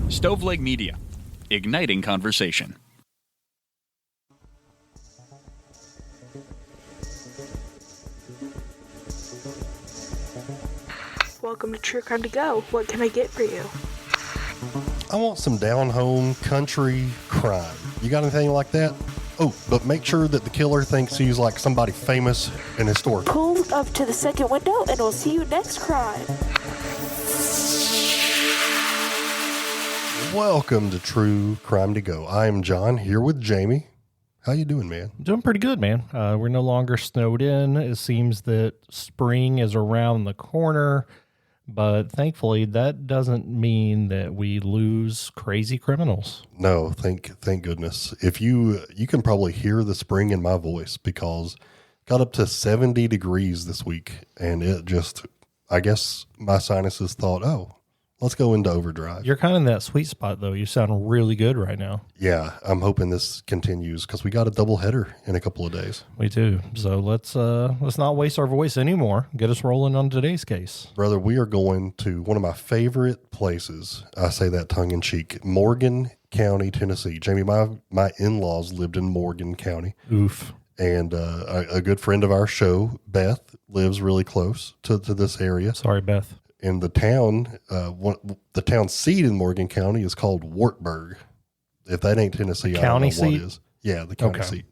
Stoveleg Media, igniting conversation. Welcome to True Crime to Go. What can I get for you? I want some down-home country crime. You got anything like that? Oh, but make sure that the killer thinks he's like somebody famous and historic. Pull up to the second window and we'll see you next crime. Welcome to True Crime to Go. I am John, here with Jamie. How you doing, man? Doing pretty good, man. We're no longer snowed in. It seems that spring is around the corner, but thankfully that doesn't mean that we lose crazy criminals. No, thank goodness. If you can probably hear the spring in my voice because it got up to 70 degrees this week, and it just, I guess my sinuses thought, oh, let's go into overdrive. You're kind of in that sweet spot, though. You sound really good right now. Yeah, I'm hoping this continues because we got a double header in a couple of days. We do. So let's not waste our voice anymore. Get us rolling on today's case. Brother, we are going to one of my favorite places. I say that tongue in cheek, Morgan County, Tennessee. Jamie, my in-laws lived in Morgan County. Oof. And a good friend of our show, Beth, lives really close to this area. Sorry, Beth. And the town, the town seat in Morgan County is called Wartburg. If that ain't Tennessee, I don't know what is. Yeah, the county seat.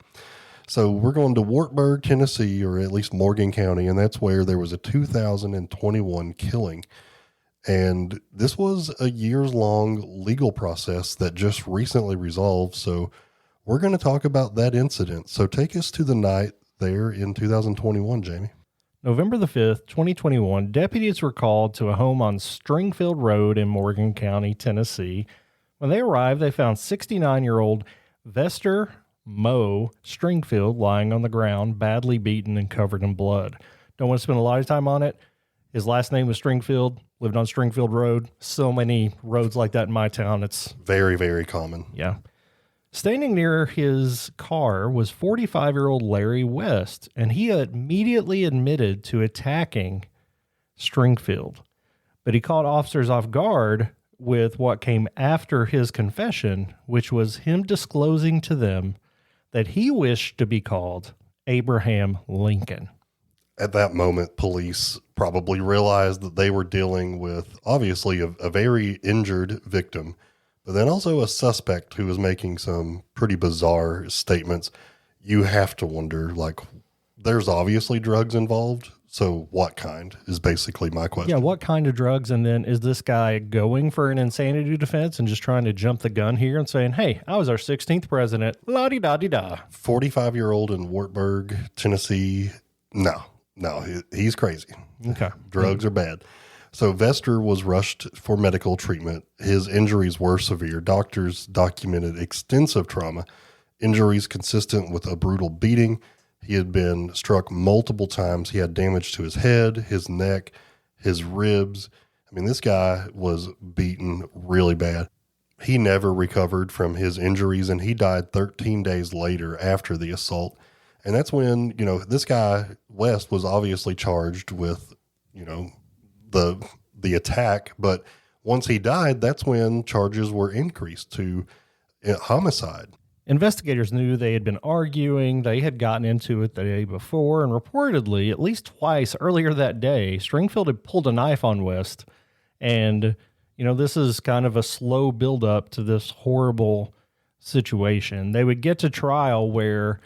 So we're going to Wartburg, Tennessee, or at least Morgan County, and that's where there was a 2021 killing. And this was a years-long legal process that just recently resolved. So we're going to talk about that incident. So take us to the night there in 2021, Jamie. November the 5th, 2021, deputies were called to a home on Stringfield Road in Morgan County, Tennessee. When they arrived, they found 69-year-old Vester Moe Stringfield lying on the ground, badly beaten and covered in blood. Don't want to spend a lot of time on it. His last name was Stringfield, lived on Stringfield Road. So many roads like that in my town. It's very, very common. Yeah. Standing near his car was 45-year-old Larry West, and he immediately admitted to attacking Stringfield. But he caught officers off guard with what came after his confession, which was him disclosing to them that he wished to be called Abraham Lincoln. At that moment, police probably realized that they were dealing with, obviously, a very injured victim, but then also a suspect who was making some pretty bizarre statements. You have to wonder, like, there's obviously drugs involved. So what kind is basically my question. Yeah, what kind of drugs? And then is this guy going for an insanity defense and just trying to jump the gun here and saying, hey, I was our 16th president, la-di-da-di-da. 45-year-old in Wartburg, Tennessee. No, he's crazy. Okay. Drugs are bad. So Vester was rushed for medical treatment. His injuries were severe. Doctors documented extensive trauma, injuries consistent with a brutal beating. He had been struck multiple times. He had damage to his head, his neck, his ribs. I mean, this guy was beaten really bad. He never recovered from his injuries, and he died 13 days later after the assault. And that's when, this guy, West, was obviously charged with, the attack, but once he died, that's when charges were increased to homicide. Investigators knew they had been arguing. They had gotten into it the day before, and reportedly, at least twice earlier that day, Stringfield had pulled a knife on West. And, this is kind of a slow buildup to this horrible situation. They would get to trial where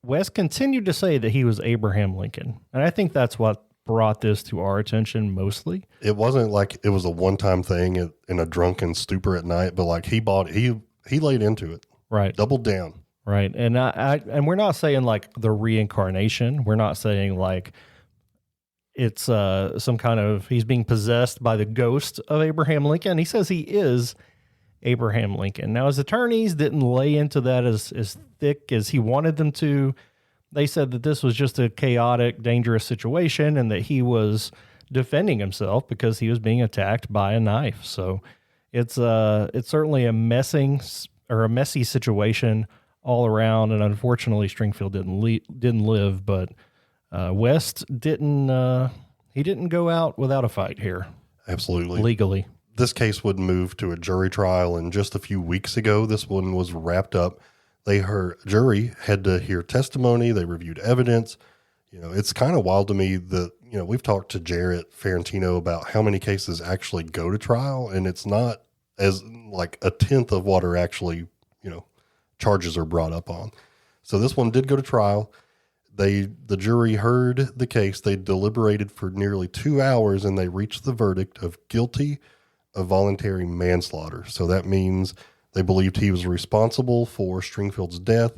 West continued to say that he was Abraham Lincoln. And I think that's what brought this to our attention mostly. It wasn't like it was a one-time thing in a drunken stupor at night, but like he laid into it. Right. Doubled down. Right. And and we're not saying like the reincarnation. We're not saying like it's some kind of, he's being possessed by the ghost of Abraham Lincoln. He says he is Abraham Lincoln. Now, his attorneys didn't lay into that as thick as he wanted them to. They said that this was just a chaotic, dangerous situation and that he was defending himself because he was being attacked by a knife. So it's certainly a messy situation all around. And unfortunately, Stringfield didn't live, but West didn't go out without a fight here. Absolutely. Legally. this case would move to a jury trial, and just a few weeks ago, this one was wrapped up. Jury had to hear testimony. They reviewed evidence. It's kind of wild to me that, we've talked to Jarrett Ferrantino about how many cases actually go to trial, and it's not as like a tenth of what are actually, charges are brought up on. So this one did go to trial. The jury heard the case. They deliberated for nearly 2 hours, and they reached the verdict of guilty of voluntary manslaughter. So that means they believed he was responsible for Stringfield's death,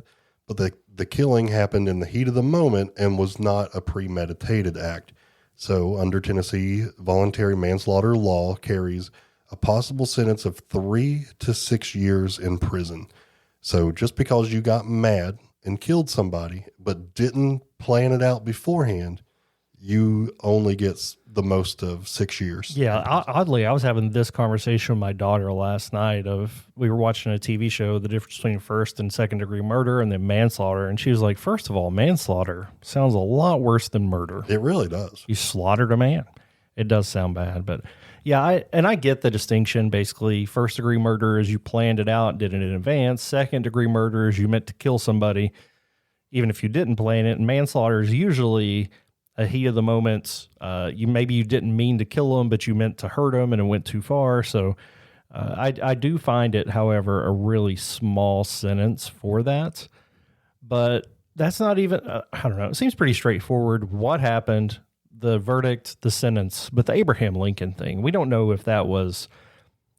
but the killing happened in the heat of the moment and was not a premeditated act. So under Tennessee voluntary manslaughter law carries a possible sentence of 3 to 6 years in prison. So just because you got mad and killed somebody, but didn't plan it out beforehand, you only get the most of 6 years. Yeah, oddly, I was having this conversation with my daughter last night. We were watching a TV show, the difference between first and second degree murder and then manslaughter. And she was like, first of all, manslaughter sounds a lot worse than murder. It really does. You slaughtered a man. It does sound bad, but yeah, I get the distinction. Basically, first degree murder is you planned it out, did it in advance. Second degree murder is you meant to kill somebody, even if you didn't plan it. And manslaughter is usually a heat of the moment. You didn't mean to kill them, but you meant to hurt them, and it went too far. So I do find it, however, a really small sentence for that. But that's not even, I don't know. It seems pretty straightforward. What happened, the verdict, the sentence, but the Abraham Lincoln thing, we don't know if that was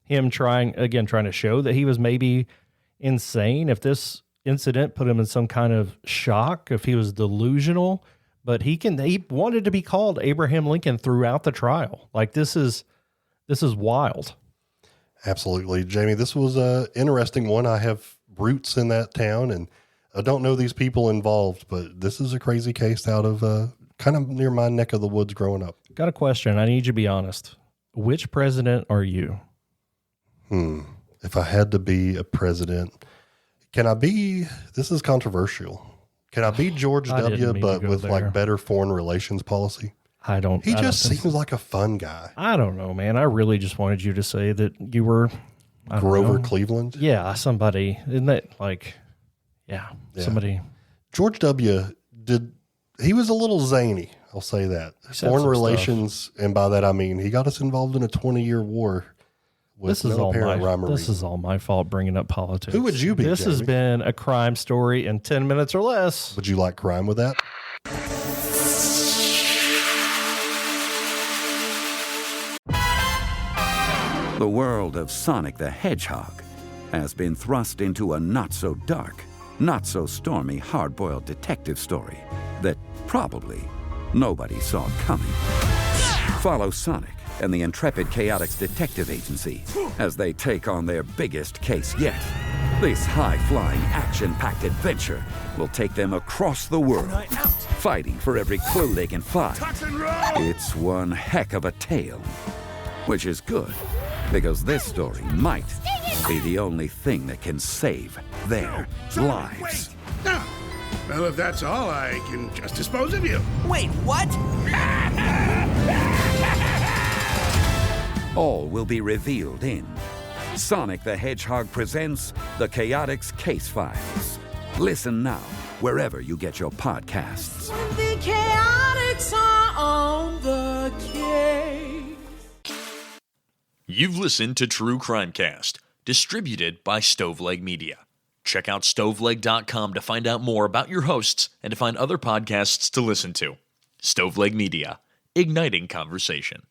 him trying to show that he was maybe insane, if this incident put him in some kind of shock, if he was delusional. But he wanted to be called Abraham Lincoln throughout the trial. Like, this is wild. Absolutely. Jamie, this was an interesting one. I have roots in that town, and I don't know these people involved, but this is a crazy case out of kind of near my neck of the woods growing up. Got a question. I need you to be honest. Which president are you? If I had to be a president, this is controversial. Can I be George W., but with like better foreign relations policy? He just seems like a fun guy. I don't know, man. I really just wanted you to say that you were Grover Cleveland. Yeah, somebody. Isn't that like, somebody. George W. He was a little zany. I'll say that. Foreign relations, and by that I mean he got us involved in a 20-year war. This is all my fault bringing up politics. Who would you be, This Jamie? has been a crime story in 10 minutes or less. Would you like crime with that? The world of Sonic the Hedgehog has been thrust into a not-so-dark, not-so-stormy hard-boiled detective story that probably nobody saw coming. Follow Sonic and the intrepid Chaotix Detective Agency as they take on their biggest case yet. This high-flying, action-packed adventure will take them across the world, fighting for every clue they can find. It's one heck of a tale, which is good, because this story might be the only thing that can save their lives. Well, if that's all, I can just dispose of you. Wait, what? All will be revealed in Sonic the Hedgehog presents The Chaotix Case Files. Listen now, wherever you get your podcasts. When the Chaotix are on the case. You've listened to True Crimecast, distributed by Stoveleg Media. Check out stoveleg.com to find out more about your hosts and to find other podcasts to listen to. Stoveleg Media, igniting conversation.